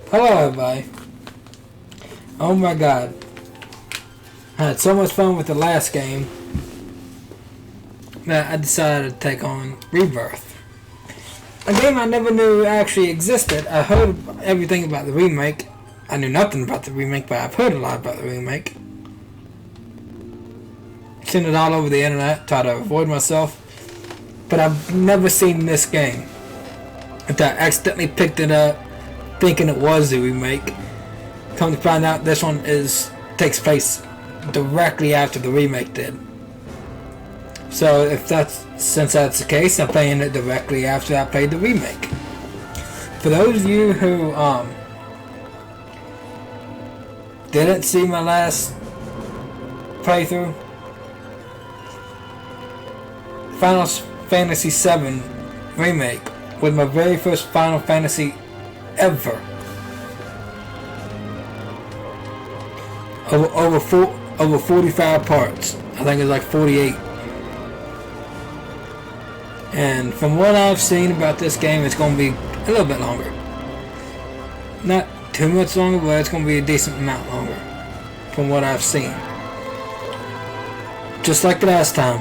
Hello everybody. Oh my god. I had so much fun with the last game that I decided to take on Rebirth. A game I never knew actually existed. I heard everything about the remake. I knew nothing about the remake, but I've heard a lot about the remake. Seen it all over the internet, try to avoid myself. But I've never seen this game. Until I accidentally picked it up thinking it was the remake. Come to find out this one takes place directly after the remake did. So since that's the case, I'm playing it directly after I played the remake. For those of you who didn't see my last playthrough, Final Fantasy VII Remake was my very first Final Fantasy ever. Over 45 parts. I think it's like 48. And from what I've seen about this game, it's going to be a little bit longer. Not too much longer, but it's going to be a decent amount longer. From what I've seen. Just like the last time.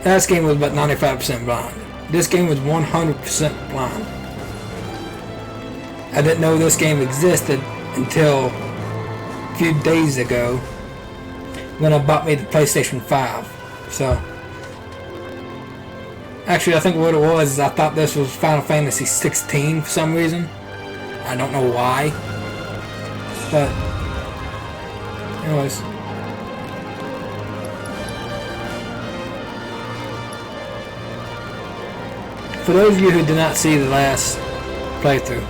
Last game was about 95% blind. This game was 100% blind. I didn't know this game existed until a few days ago when I bought me the PlayStation 5. So, actually I think what it was is I thought this was Final Fantasy 16 for some reason. I don't know why. But, anyways. For those of you who did not see the last playthrough,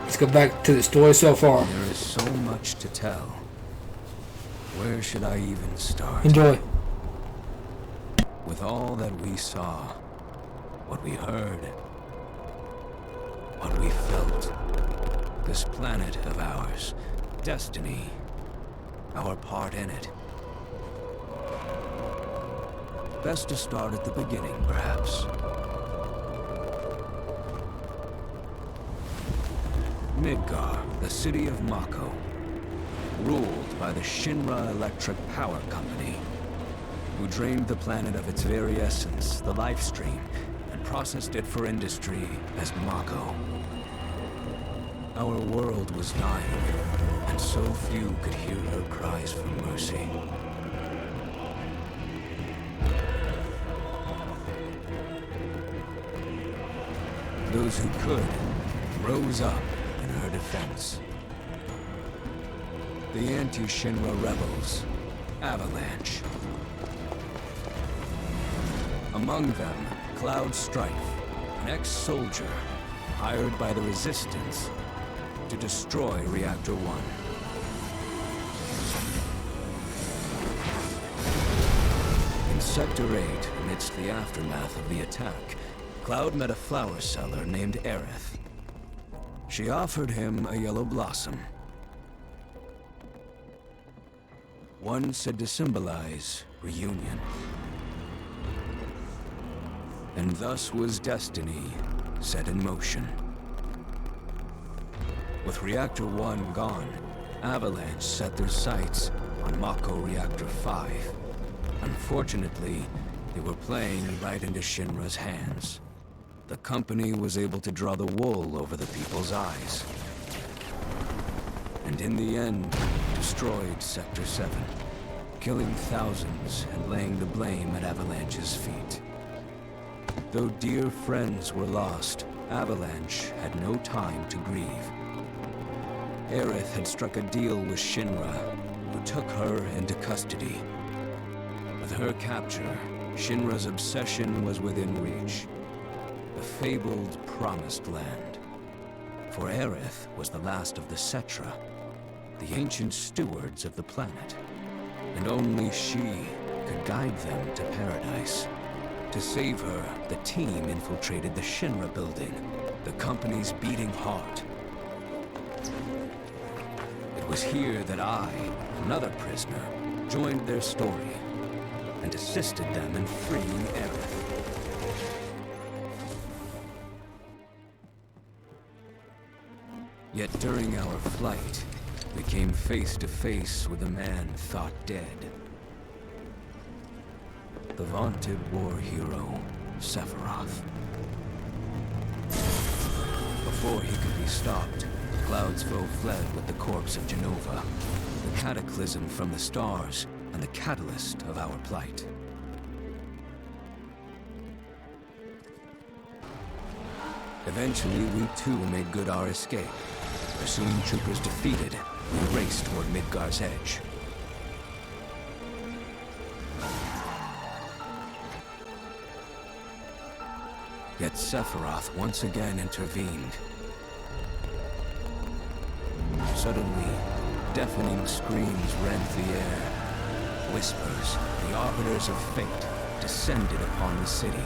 let's go back to the story so far. There is so much to tell. Where should I even start? Enjoy. With all that we saw, what we heard, what we felt, this planet of ours, destiny, our part in it. Best to start at the beginning, perhaps. Midgar, the city of Mako, ruled by the Shinra Electric Power Company, who drained the planet of its very essence, the life stream, and processed it for industry as Mako. Our world was dying, and so few could hear her cries for mercy. Those who could rose up in her defense. The anti-Shinra rebels, Avalanche. Among them, Cloud Strife, an ex-soldier hired by the Resistance to destroy Reactor 1. In Sector 8, amidst the aftermath of the attack, Cloud met a flower seller named Aerith. She offered him a yellow blossom. One said to symbolize reunion. And thus was destiny set in motion. With Reactor 1 gone, Avalanche set their sights on Mako Reactor 5. Unfortunately, they were playing right into Shinra's hands. The company was able to draw the wool over the people's eyes. And in the end, destroyed Sector 7, killing thousands and laying the blame at Avalanche's feet. Though dear friends were lost, Avalanche had no time to grieve. Aerith had struck a deal with Shinra, who took her into custody. With her capture, Shinra's obsession was within reach. The fabled Promised Land. For Aerith was the last of the Cetra, the ancient stewards of the planet. And only she could guide them to paradise. To save her, the team infiltrated the Shinra building, the company's beating heart. It was here that I, another prisoner, joined their story and assisted them in freeing Aerith. Yet during our flight, we came face to face with a man thought dead. The vaunted war hero, Sephiroth. Before he could be stopped, Cloud's foe fled with the corpse of Genova, the cataclysm from the stars and the catalyst of our plight. Eventually, we too made good our escape. Pursuing troopers defeated, we raced toward Midgar's edge. Yet Sephiroth once again intervened. Suddenly, deafening screams rent the air. Whispers, the arbiters of fate, descended upon the city.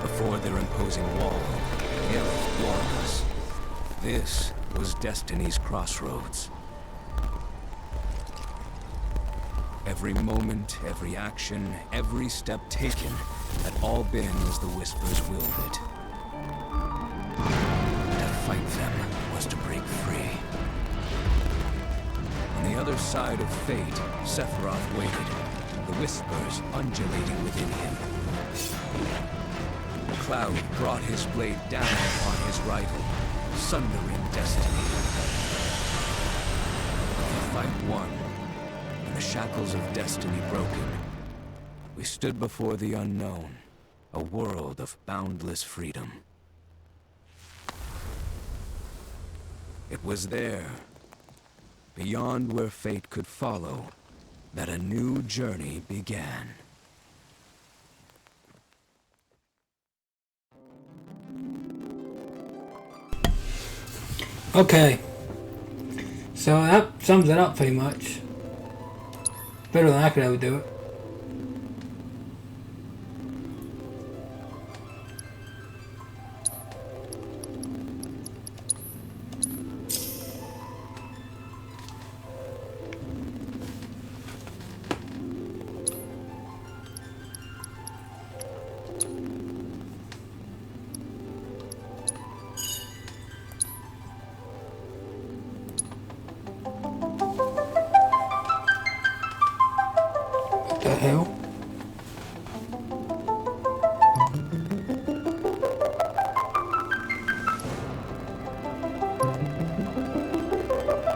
Before their imposing wall, Aerith warned us. This was Destiny's crossroads. Every moment, every action, every step taken had all been as the Whispers willed it. To fight them was to break free. On the other side of fate, Sephiroth waited, the Whispers undulating within him. Cloud brought his blade down upon his rival, sundering destiny. The fight won, and the shackles of destiny broken. We stood before the unknown, a world of boundless freedom. It was there, beyond where fate could follow, that a new journey began. Okay. So that sums it up pretty much. Better than I could ever do it. The hell?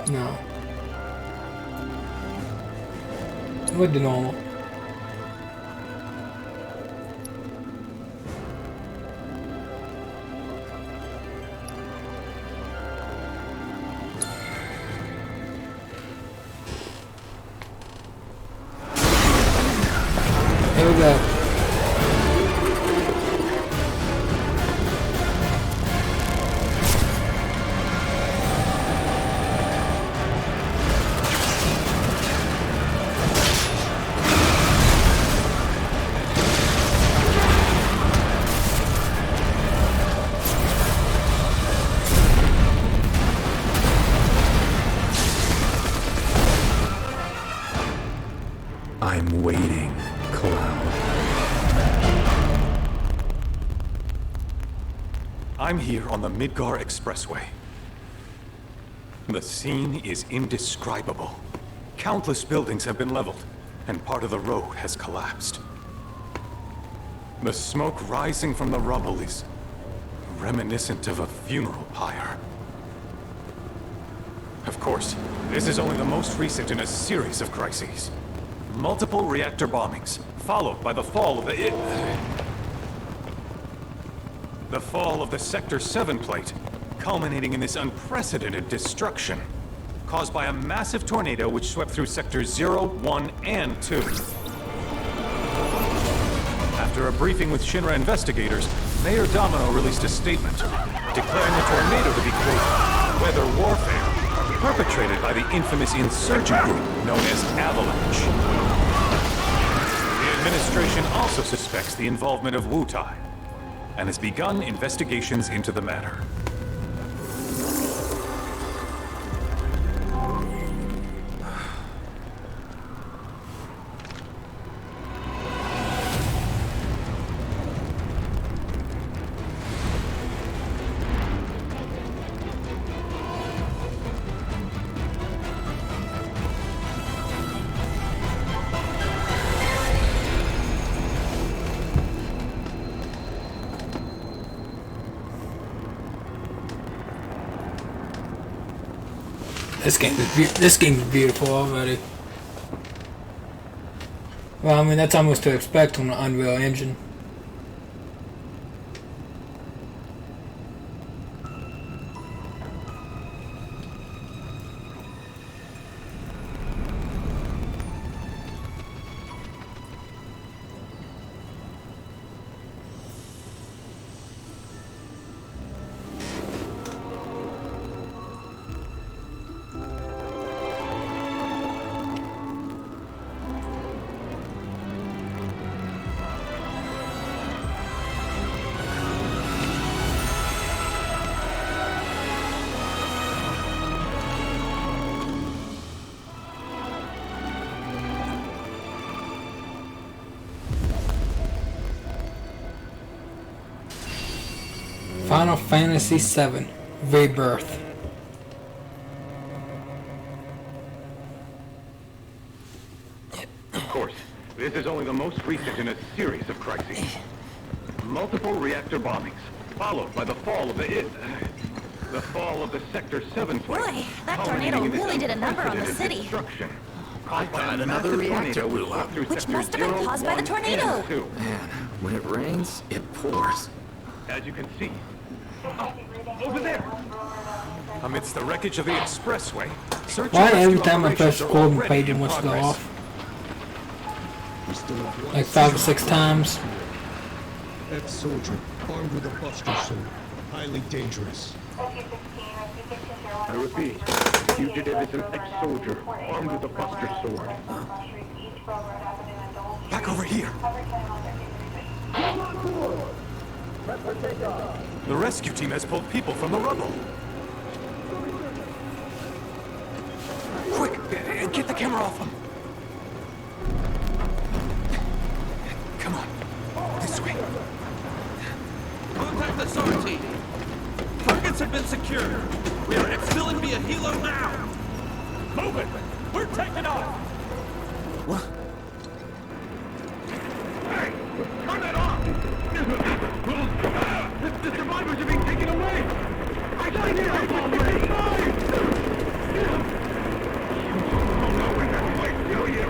No. What the normal? Here we go. I'm waiting, Cloud. I'm here on the Midgar Expressway. The scene is indescribable. Countless buildings have been leveled, and part of the road has collapsed. The smoke rising from the rubble is reminiscent of a funeral pyre. Of course, this is only the most recent in a series of crises. Multiple reactor bombings, followed by the fall of the Sector 7 plate, culminating in this unprecedented destruction, caused by a massive tornado which swept through Sectors 0, 1, and 2. After a briefing with Shinra investigators, Mayor Domino released a statement, declaring the tornado to be, quote, weather warfare, perpetrated by the infamous insurgent group known as Avalanche. The administration also suspects the involvement of Wutai, and has begun investigations into the matter. This game is beautiful already. Well, I mean, that's almost to expect on the Unreal Engine. Final Fantasy VII Rebirth. Of course, this is only the most recent in a series of crises. Multiple reactor bombings, followed by the fall of the fall of the Sector 7 flight. Boy, that tornado really did a number on the city. Destruction. I thought another reactor blew up. Which must have been caused by the tornado. Man, when it rains, it pours. As you can see. Oh, over there! Amidst the wreckage of the expressway, search Why and every rescue time I press operations are record, the already page in wants to go progress. off? Like 5 or 6 times. Ex-soldier, armed with a buster sword. Highly dangerous. I repeat, fugitive is an ex-soldier, armed with a buster sword. Back over here. The rescue team has pulled people from the rubble. Quick, get the camera off them. Come on, this way. Contact the SAR team. Targets have been secured. We are exfilling via helo now. Move it. We're taking off. What? Hey, turn that off! The survivors are being taken away! I can't hear them already! You don't know when that place, do you?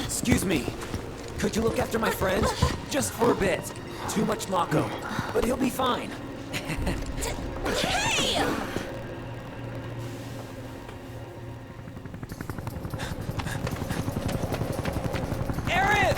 Excuse me. Could you look after my friend? Just for a bit. Too much Mako. But he'll be fine. Hey! Aaron!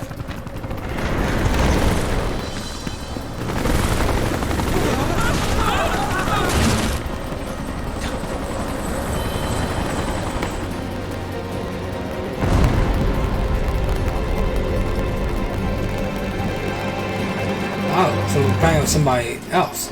Oh, so we're playing with somebody else.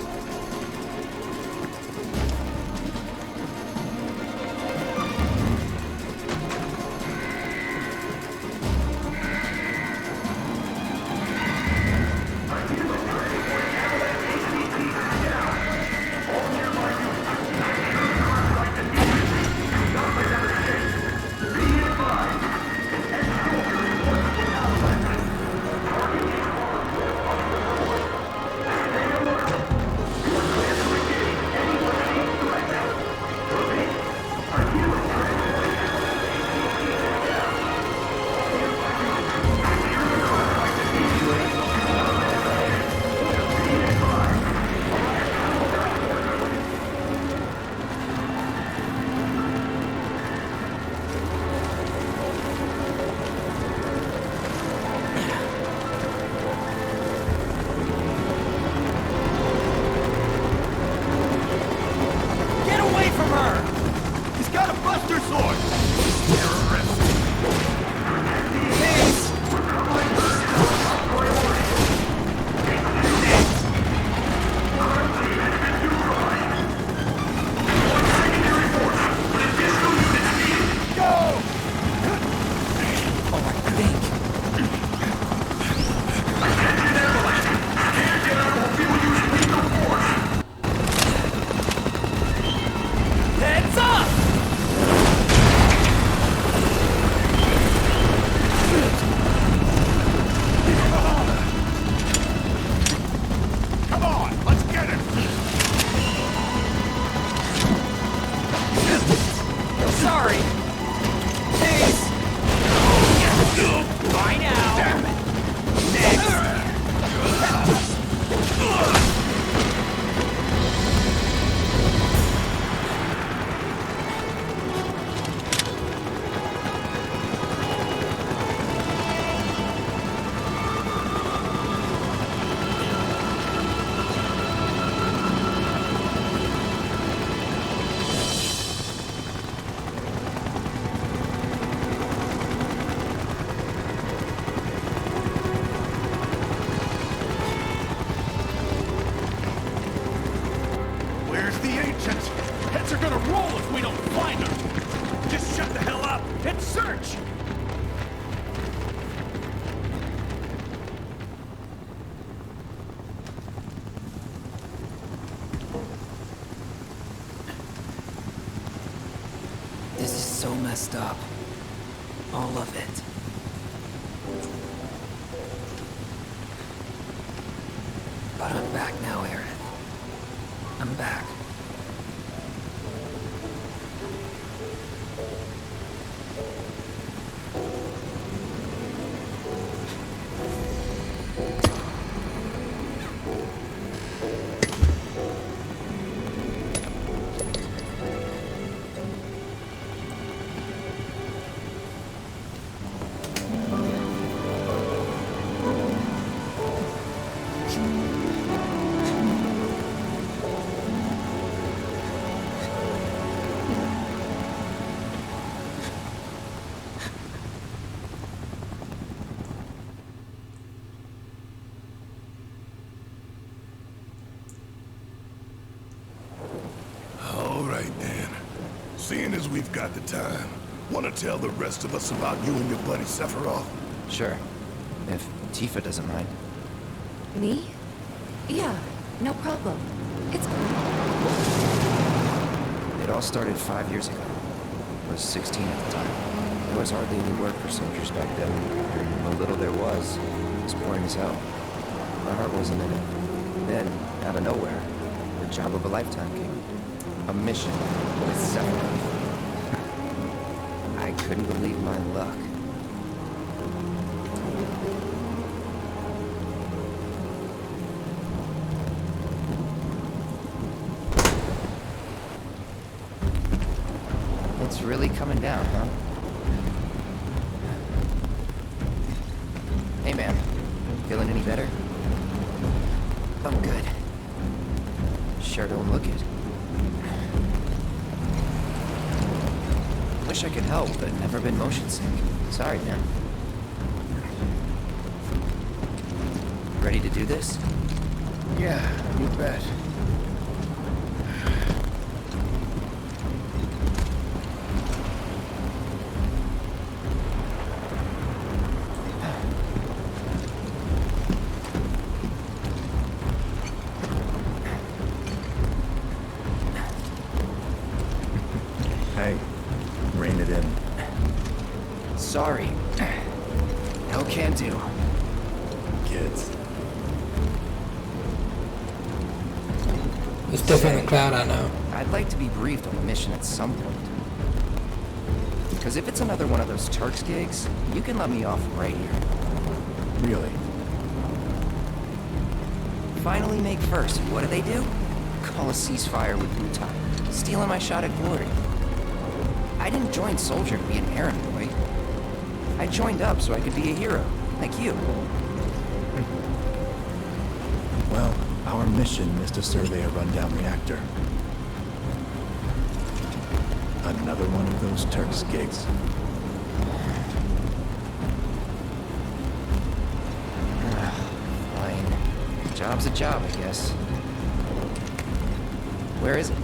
the ancients? Heads are gonna roll if we don't find them! Just shut the hell up and search! This is so messed up. All of it. But I'm back now, Aaron. I'm back. All right, then. Seeing as we've got the time, want to tell the rest of us about you and your buddy Sephiroth? Sure. If Tifa doesn't mind. Me? Yeah, no problem. It's It all started 5 years ago. I was 16 at the time. There was hardly any work for soldiers back then. And the little there was boring as hell. My heart wasn't in it. Then, out of nowhere, the job of a lifetime came. A mission with Sephiroth. I couldn't believe my luck. It's really coming down, huh? Hey, man. Feeling any better? I'm good. Sure don't look it. Wish I could help, but never been motion sick. Sorry, man. Ready to do this? Yeah, you bet. Hey, rein it in. Sorry. No can do. Kids. It's different than Cloud, I know. I'd like to be briefed on the mission at some point. Because if it's another one of those Turks gigs, you can let me off right here. Really? Finally make first. What do they do? Call a ceasefire with Butai. Stealing my shot at glory. I didn't join Soldier to be an errand boy. I joined up so I could be a hero, like you. Well, our mission is to survey a rundown reactor. Another one of those Turks gigs. Fine. Job's a job, I guess. Where is it?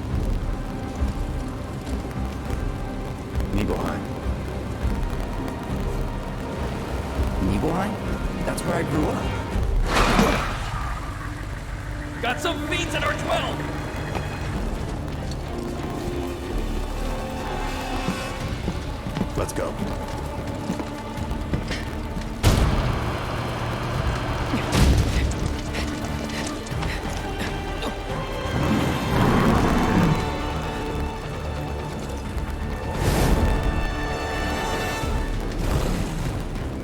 Nibelheim. Nibelheim? That's where I grew up. Got some fiends at our 12! Let's go.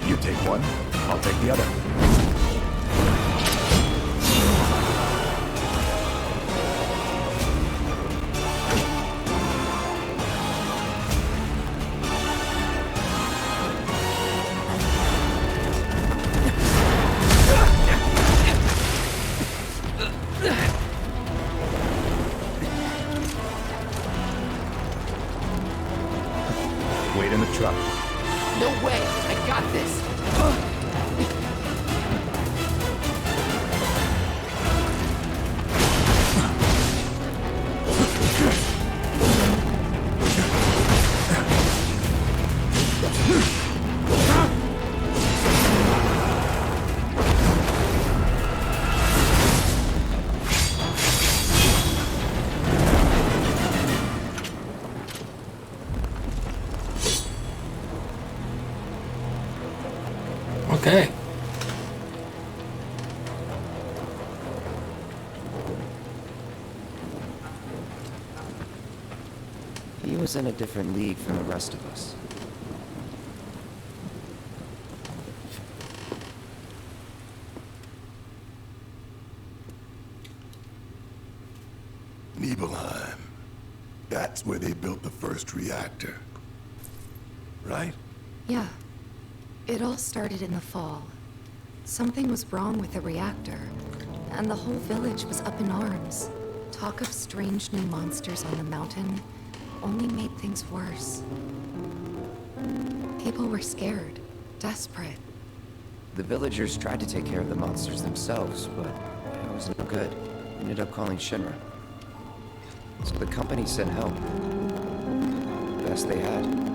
You take one, I'll take the other. Wait in the truck. No way! I got this! Okay. He was in a different league from the rest of us. Nibelheim. That's where they built the first reactor. Right? Yeah. It all started in the fall. Something was wrong with the reactor, and the whole village was up in arms. Talk of strange new monsters on the mountain only made things worse. People were scared, desperate. The villagers tried to take care of the monsters themselves, but it was no good. Ended up calling Shinra. So the company sent help. Best they had.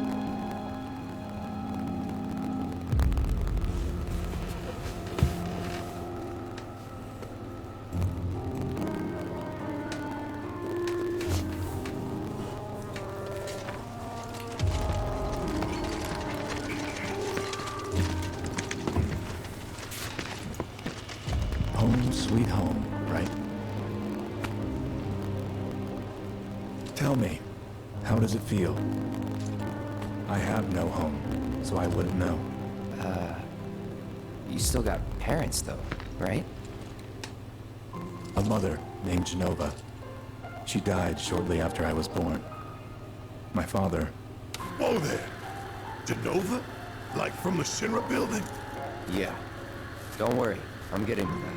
Home sweet home, right? Tell me, how does it feel? I have no home, so I wouldn't know. You still got parents though, right? A mother named Genova. She died shortly after I was born. My father... Whoa there! Genova? Like from the Shinra building? Yeah. Don't worry, I'm getting to that.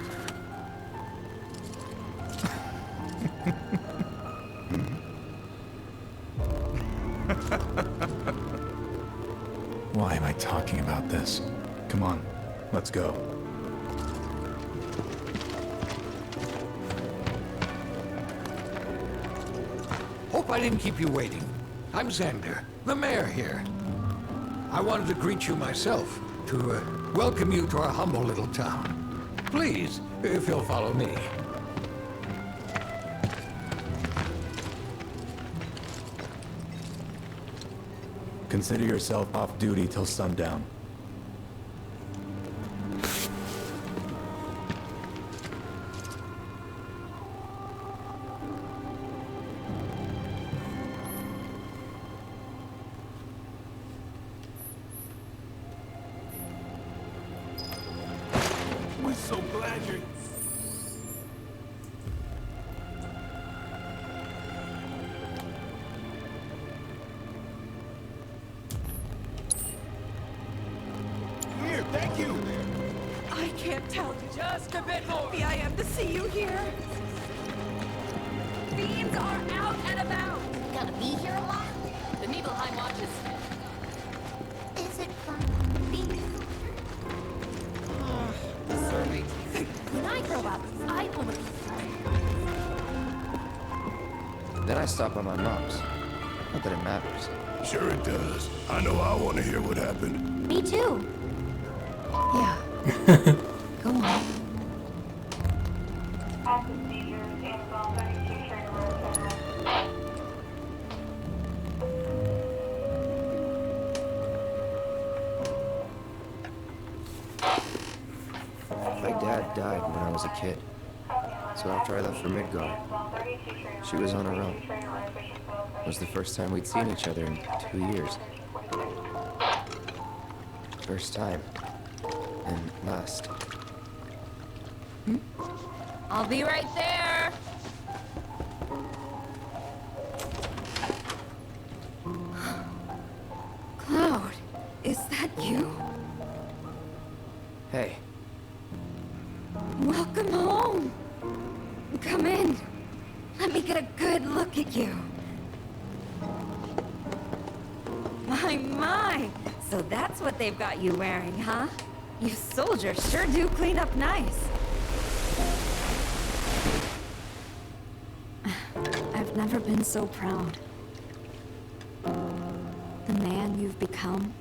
Why am I talking about this? Come on, let's go. Hope I didn't keep you waiting. I'm Xander, the mayor here. I wanted to greet you myself, to welcome you to our humble little town. Please, if you'll follow me. Consider yourself off duty till sundown. We're so glad you're... Here, thank you! I can't tell you just a bit more happy I am to see you here. Fiends are out and about. Gonna be here a lot? The Nibelheim watches. Is it fun? When I grow up, I want to be... Then I stop by my mom's. Not that it matters. Sure it does. I know I want to hear what happened. Me too. Yeah. Go on. My dad died when I was a kid. So after I left for Midgard, she was on her own. It was the first time we'd seen each other in 2 years. First time. And last. I'll be right there. Cloud, is that you? Hey. Welcome home. Come in. Let me get a good look at you. My. So that's what they've got you wearing, huh? You soldiers sure do clean up nice. I've never been so proud. The man you've become.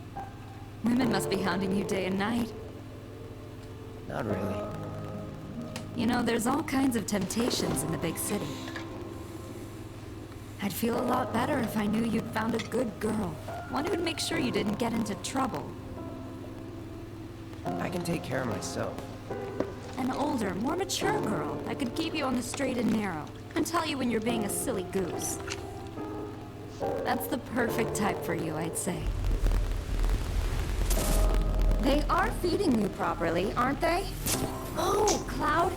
Women must be hounding you day and night. Not really. You know, there's all kinds of temptations in the big city. I'd feel a lot better if I knew you'd found a good girl. One who'd make sure you didn't get into trouble. I can take care of myself. An older, more mature girl that could keep you on the straight and narrow and tell you when you're being a silly goose. That's the perfect type for you, I'd say. They are feeding you properly, aren't they? Oh, Cloud.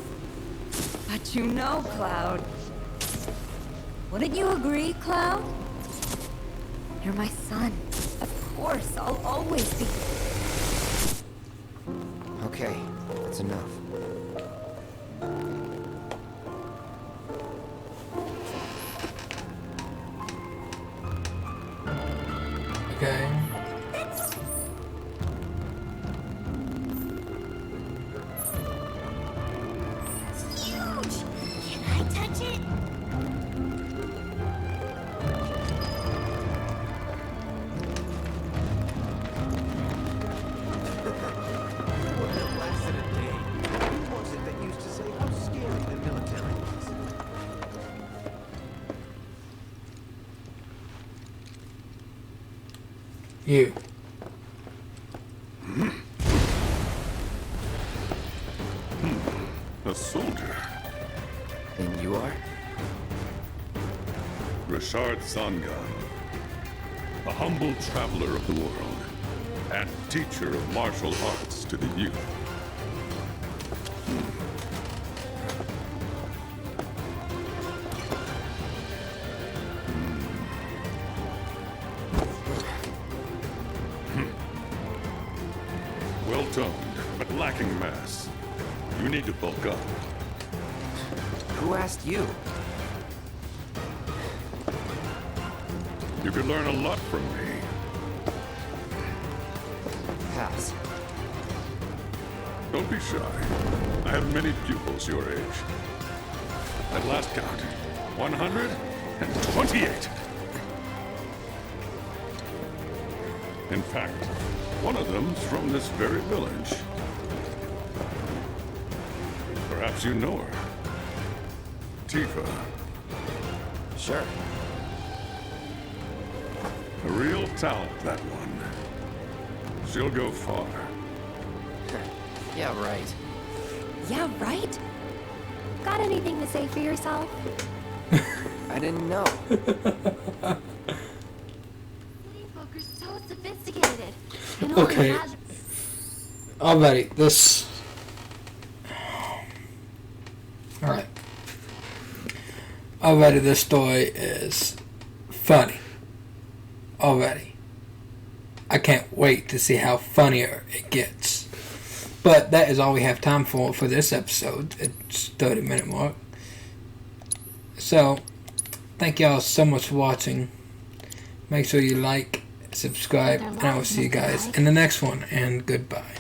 But you know, Cloud. Wouldn't you agree, Cloud? You're my son. Of course, I'll always be... Okay, that's enough. Okay. It's huge! Can I touch it? You. A soldier. And you are? Richard Sangan. A humble traveler of the world. And teacher of martial arts to the youth. Well-toned, but lacking mass. You need to bulk up. Who asked you? You could learn a lot from me. Pass. Don't be shy. I have many pupils your age. At last count, 128. In fact, one of them's from this very village. Perhaps you know her. Tifa. Sure. A real talent, that one. She'll go far. Yeah, right. Yeah, right? Got anything to say for yourself? I didn't know. Folk are so sophisticated. Okay. Alrighty, this... Alright. Already, this story is funny. Already. I can't wait to see how funnier it gets. But that is all we have time for this episode. It's 30-minute mark. So, thank y'all so much for watching. Make sure you like, subscribe, and I will see you guys in the next one. And goodbye.